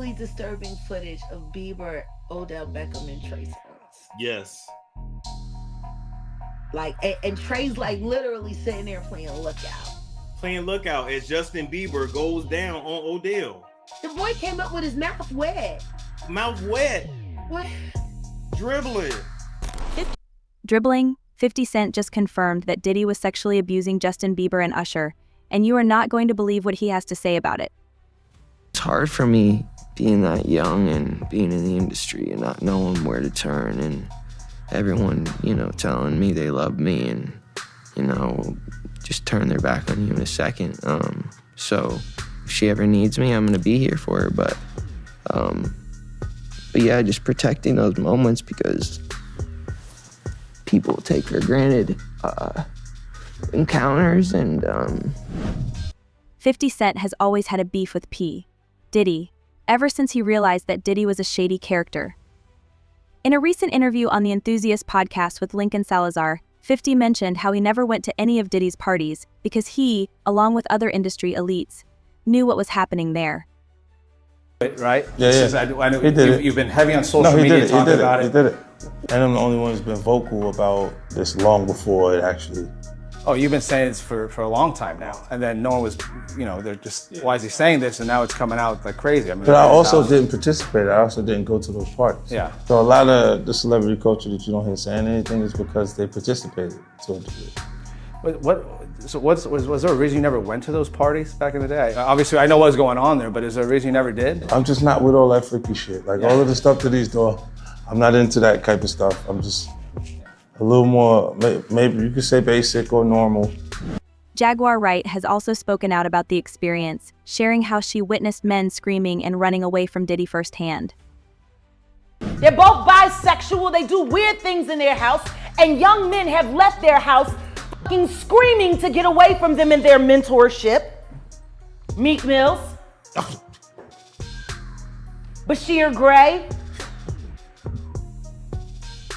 really disturbing footage of Bieber, Odell Beckham, and Trey Songz. Yes. Like, and Trey's like literally sitting there playing Lookout. Playing Lookout as Justin Bieber goes down on Odell. The boy came up with his mouth wet. Mouth wet. What? Dribbling. Dribbling, 50 Cent just confirmed that Diddy was sexually abusing Justin Bieber and Usher, and you are not going to believe what he has to say about it. It's hard for me being that young and being in the industry and not knowing where to turn and everyone, telling me they love me and, just turn their back on you in a second. So if she ever needs me, I'm gonna be here for her. But yeah, just protecting those moments because people take for granted encounters and 50 Cent has always had a beef with Diddy, ever since he realized that Diddy was a shady character. In a recent interview on the Enthusiast podcast with Lincoln Salazar, 50 mentioned how he never went to any of Diddy's parties because he, along with other industry elites, knew what was happening there. Right? Yeah. I know He did it. you've been heavy on social media talking about it. He did it. And I'm the only one who's been vocal about this long before it actually. Oh, you've been saying this for a long time now. And then no one was, they're just, why is he saying this? And now it's coming out like crazy. I mean, But I also didn't participate. I also didn't go to those parties. Yeah. So a lot of the celebrity culture that you don't hear saying anything is because they participated to a degree. Was there a reason you never went to those parties back in the day? Obviously, I know what was going on there, but is there a reason you never did? I'm just not with all that freaky shit. Like all of the stuff that he's doing, I'm not into that type of stuff. I'm just a little more, maybe you could say basic or normal. Jaguar Wright has also spoken out about the experience, sharing how she witnessed men screaming and running away from Diddy firsthand. They're both bisexual, they do weird things in their house, and young men have left their house fucking screaming to get away from them in their mentorship. Meek Mills. Bashir Gray.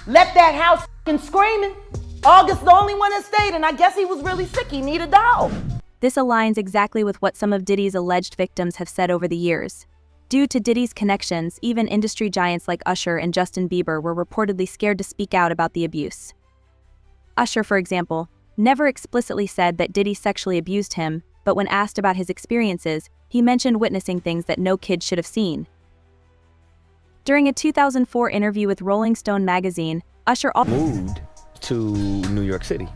Left that house fucking screaming. August the only one that stayed, and I guess he was really sick, he needed a dog. This aligns exactly with what some of Diddy's alleged victims have said over the years. Due to Diddy's connections, even industry giants like Usher and Justin Bieber were reportedly scared to speak out about the abuse. Usher, for example, never explicitly said that Diddy sexually abused him, but when asked about his experiences, he mentioned witnessing things that no kid should have seen. During a 2004 interview with Rolling Stone magazine, Usher moved to New York City,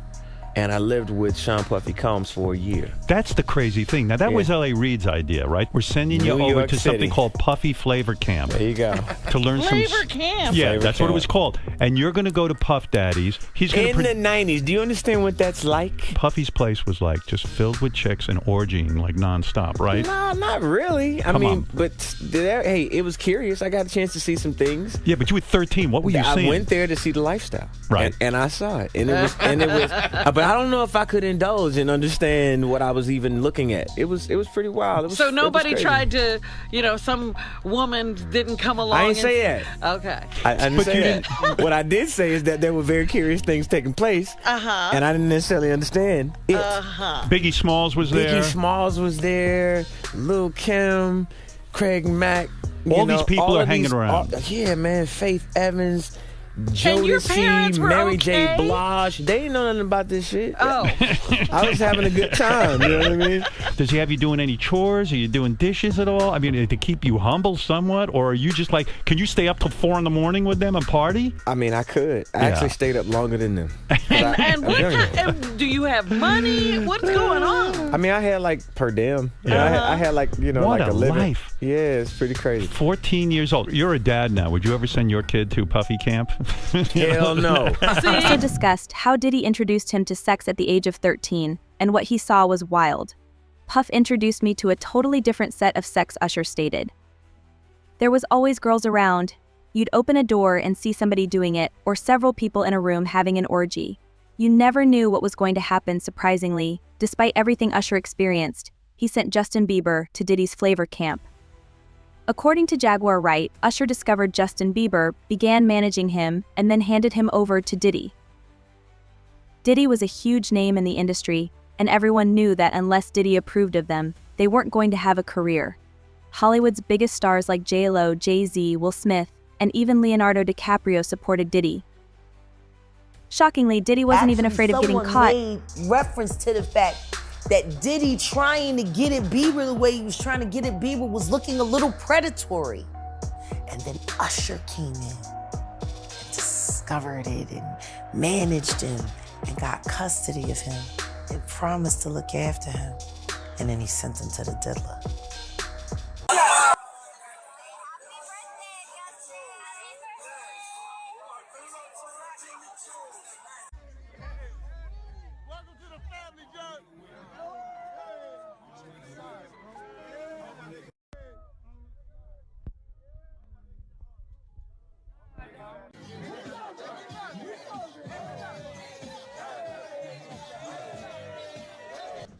and I lived with Sean Puffy Combs for a year. That's the crazy thing. Now, that was L.A. Reid's idea, right? We're sending you over to something called Puffy Flavor Camp. There you go. To learn Flavor Camp. Yeah, Flavor that's what it Camp. was called. And you're going to go to Puff Daddy's. He's going In the 90s, do you understand what that's like? Puffy's place was like just filled with chicks and orgying like nonstop, right? No, not really. I Come mean, on. but hey, it was curious. I got a chance to see some things. Yeah, but you were 13. What were you seeing? I went there to see the lifestyle, Right. And I saw it, and it was, but I don't know if I could indulge and understand what I was even looking at. It was pretty wild. So nobody tried to, some woman didn't come along. I didn't say that. Okay. I didn't say that. What I did say is that there were very curious things taking place, and I didn't necessarily understand it. Biggie Smalls was there. Biggie Smalls was there. Lil' Kim, Craig Mack. All these people are hanging around. Yeah, man. Faith Evans. And your parents Jodeci, were Mary okay? J. Blige. They didn't know nothing about this shit. Oh. I was having a good time. You know what I mean? Does he have you doing any chores? Are you doing dishes at all? I mean, to keep you humble somewhat? Or are you just like, can you stay up till 4 a.m. with them and party? I mean, I could. I actually stayed up longer than them. And do you have money? What's going on? I mean, I had like per diem. Yeah. I had like, What like a a living. life. Yeah, it's pretty crazy. 14 years old. You're a dad now. Would you ever send your kid to Puffy Camp? Hell no. Also discussed how Diddy introduced him to sex at the age of 13, and what he saw was wild. Puff introduced me to a totally different set of sex, Usher stated. There was always girls around. You'd open a door and see somebody doing it, or several people in a room having an orgy. You never knew what was going to happen. Surprisingly, despite everything Usher experienced, he sent Justin Bieber to Diddy's Flavor Camp. According to Jaguar Wright, Usher discovered Justin Bieber, began managing him, and then handed him over to Diddy. Diddy was a huge name in the industry, and everyone knew that unless Diddy approved of them, they weren't going to have a career. Hollywood's biggest stars like J-Lo, Jay-Z, Will Smith, and even Leonardo DiCaprio supported Diddy. Shockingly, Diddy wasn't even afraid of getting caught. Someone made reference to the fact that Diddy trying to get at Bieber the way he was trying to get at Bieber was looking a little predatory. And then Usher came in and discovered it and managed him and got custody of him and promised to look after him. And then he sent him to the diddler.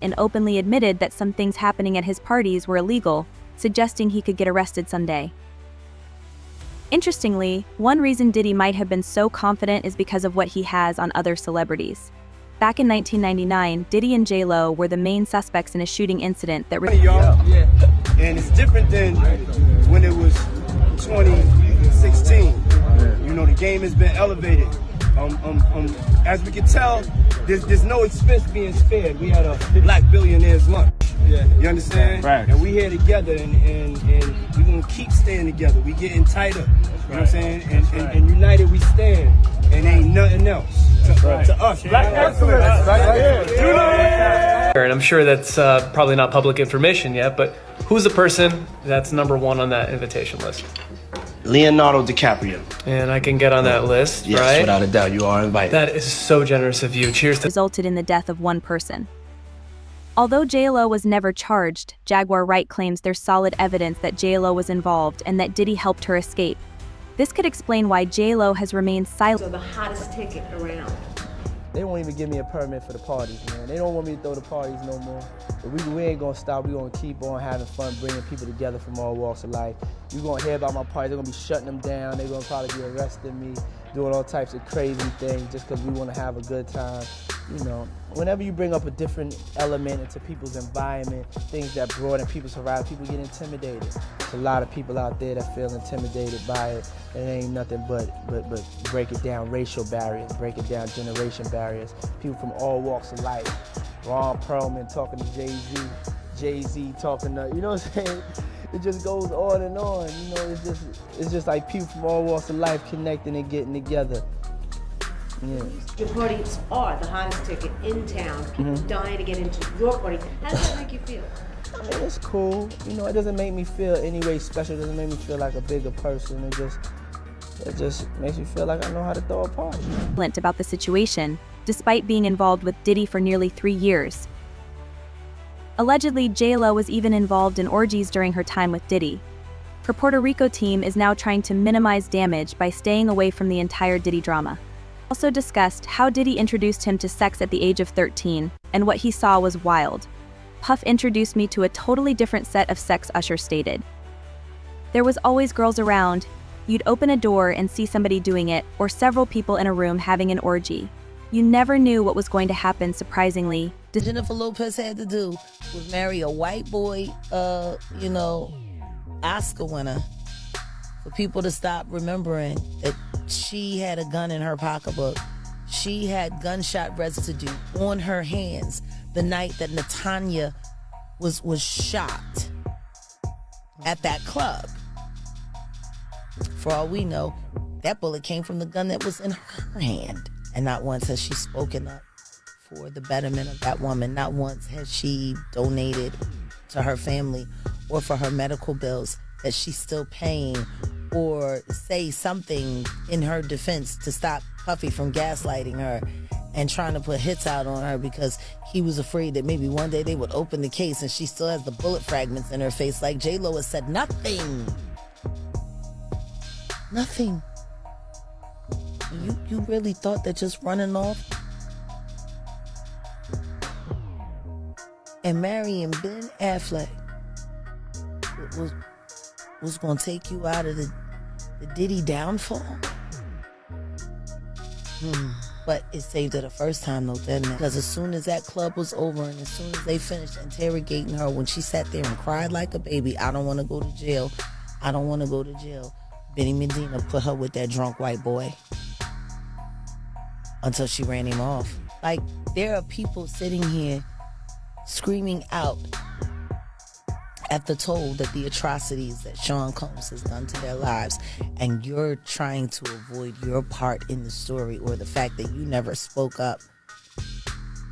And openly admitted that some things happening at his parties were illegal, suggesting he could get arrested someday. Interestingly, one reason Diddy might have been so confident is because of what he has on other celebrities. Back in 1999, Diddy and J-Lo were the main suspects in a shooting incident that And it's different than when it was 2016. You know, the game has been elevated. As we can tell, there's no expense being spared. We had a black billionaire's lunch. You understand? Right. And we here together, and we're going to keep staying together. We getting tighter. You know what I'm saying? And united we stand, and ain't nothing else to us. Black excellence. And I'm sure that's probably not public information yet, but who's the person that's #1 on that invitation list? Leonardo DiCaprio. And I can get on that list, yes, right? Without a doubt, you are invited. That is so generous of you. Cheers to— resulted in the death of one person. Although J-Lo was never charged, Jaguar Wright claims there's solid evidence that J-Lo was involved and that Diddy helped her escape. This could explain why J-Lo has remained silent. So the hottest ticket around. They won't even give me a permit for the parties, man. They don't want me to throw the parties no more. But we ain't gonna stop. We gonna keep on having fun, bringing people together from all walks of life. You gonna hear about my parties. They're gonna be shutting them down. They're gonna probably be arresting me, doing all types of crazy things just because we want to have a good time. You know, whenever you bring up a different element into people's environment, things that broaden people's horizon, people get intimidated. There's a lot of people out there that feel intimidated by it. It ain't nothing but break it down racial barriers, break it down generation barriers. People from all walks of life. Ron Perlman talking to Jay-Z, Jay-Z talking to, you know what I'm saying? It just goes on and on. You know, it's just like people from all walks of life connecting and getting together. Yeah. Your parties are the hottest ticket in town. People dying to get into your party. How does that make you feel? I mean, it's cool. You know, it doesn't make me feel any way special. It doesn't make me feel like a bigger person. It just makes me feel like I know how to throw a party. About the situation, despite being involved with Diddy for nearly 3 years. Allegedly, J-Lo was even involved in orgies during her time with Diddy. Her Puerto Rico team is now trying to minimize damage by staying away from the entire Diddy drama. Also discussed how Diddy introduced him to sex at the age of 13, and what he saw was wild. Puff introduced me to a totally different set of sex, Usher stated. There was always girls around. You'd open a door and see somebody doing it, or several people in a room having an orgy. You never knew what was going to happen, surprisingly. Jennifer Lopez had to do was marry a white boy, you know, Oscar winner, for people to stop remembering that she had a gun in her pocketbook. She had gunshot residue on her hands the night that Natanya was shot at that club. For all we know, that bullet came from the gun that was in her hand. And not once has she spoken up for the betterment of that woman. Not once has she donated to her family or for her medical bills that she's still paying, or say something in her defense to stop Puffy from gaslighting her and trying to put hits out on her because he was afraid that maybe one day they would open the case and she still has the bullet fragments in her face. Like J-Lo has said, nothing. Nothing. You really thought that just running off and marrying Ben Affleck was going to take you out of the Diddy downfall? But it saved her the first time, though, didn't it? Because as soon as that club was over and as soon as they finished interrogating her, when she sat there and cried like a baby, I don't want to go to jail. I don't want to go to jail. Benny Medina put her with that drunk white boy until she ran him off. Like, there are people sitting here screaming out at the toll that the atrocities that Sean Combs has done to their lives, and you're trying to avoid your part in the story or the fact that you never spoke up.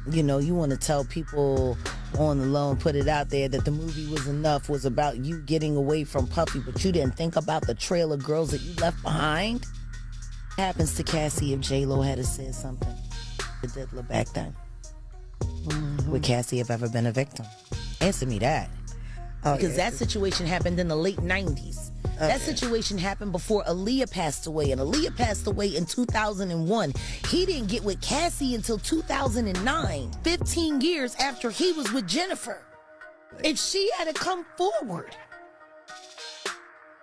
You know, you want to tell people on the low and put it out there that the movie Was Enough was about you getting away from Puffy, but you didn't think about the trail of girls that you left behind. What happens to Cassie if J-Lo had said something to Diddler back then? Would Cassie have ever been a victim? Answer me that. Because that situation happened in the late 90s. That situation happened before Aaliyah passed away, and Aaliyah passed away in 2001. He didn't get with Cassie until 2009, 15 years after he was with Jennifer. If she had to come forward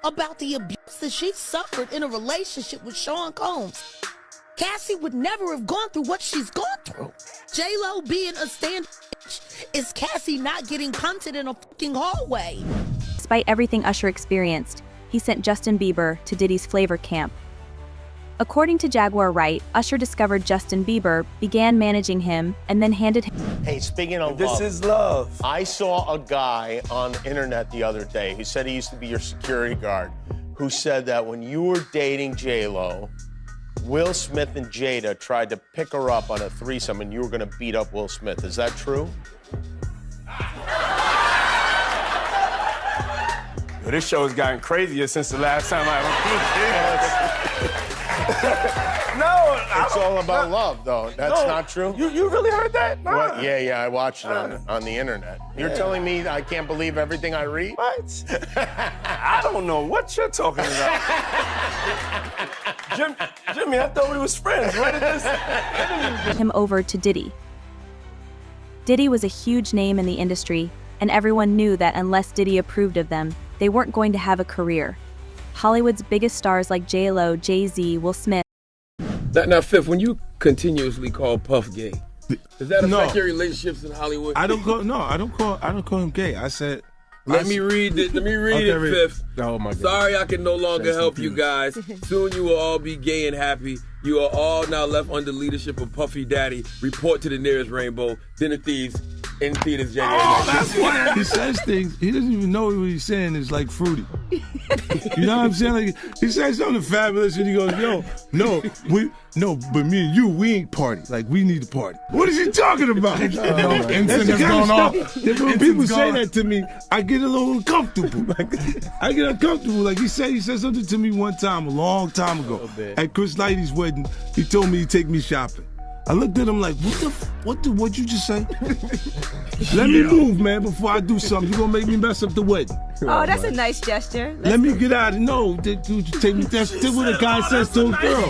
about the abuse that she suffered in a relationship with Sean Combs, Cassie would never have gone through what she's gone through. J-Lo being a stand is Cassie not getting punted in a fucking hallway. Despite everything Usher experienced, he sent Justin Bieber to Diddy's flavor camp. According to Jaguar Wright, Usher discovered Justin Bieber, began managing him, and then handed him... Hey, speaking of This love, is love. I saw a guy on the internet the other day who said he used to be your security guard, who said that when you were dating J-Lo, Will Smith and Jada tried to pick her up on a threesome and you were going to beat up Will Smith. Is that true? Well, this show has gotten crazier since the last time I No, it's all about love, though. That's not true. You really heard that? Nah. What? Yeah, I watched it on the internet. You're telling me I can't believe everything I read? What? I don't know what you're talking about. Jimmy, I thought we was friends. Where did this? him over to Diddy. Diddy was a huge name in the industry, and everyone knew that unless Diddy approved of them, they weren't going to have a career. Hollywood's biggest stars like J-Lo, Jay-Z, Will Smith. Now, Fifth, when you continuously call Puff gay, does that affect your relationships in Hollywood? I don't call him gay. I said. Let me read it, Fifth. Oh my God. Sorry I can no longer help you guys. Soon you will all be gay and happy. You are all now left under leadership of Puffy Daddy. Report to the nearest rainbow. Dinner Thieves in theaters January. That's why he says things. He doesn't even know what he's saying is like fruity. You know what I'm saying? Like, he says something fabulous and he goes, "Yo, but me and you, we ain't party. Like, we need to party." What is he talking about? That's the kind of stuff that when people say that to me, I get a little uncomfortable. I get uncomfortable. Like he said something to me one time, a long time ago, at Chris Lighty's wedding. He told me he'd take me shopping. I looked at him like, what'd you just say? Let me move, man, before I do something. You're gonna make me mess up the wedding. Oh, that's a nice gesture. Let me get out of No, dude, take me. That's what a guy says to a girl.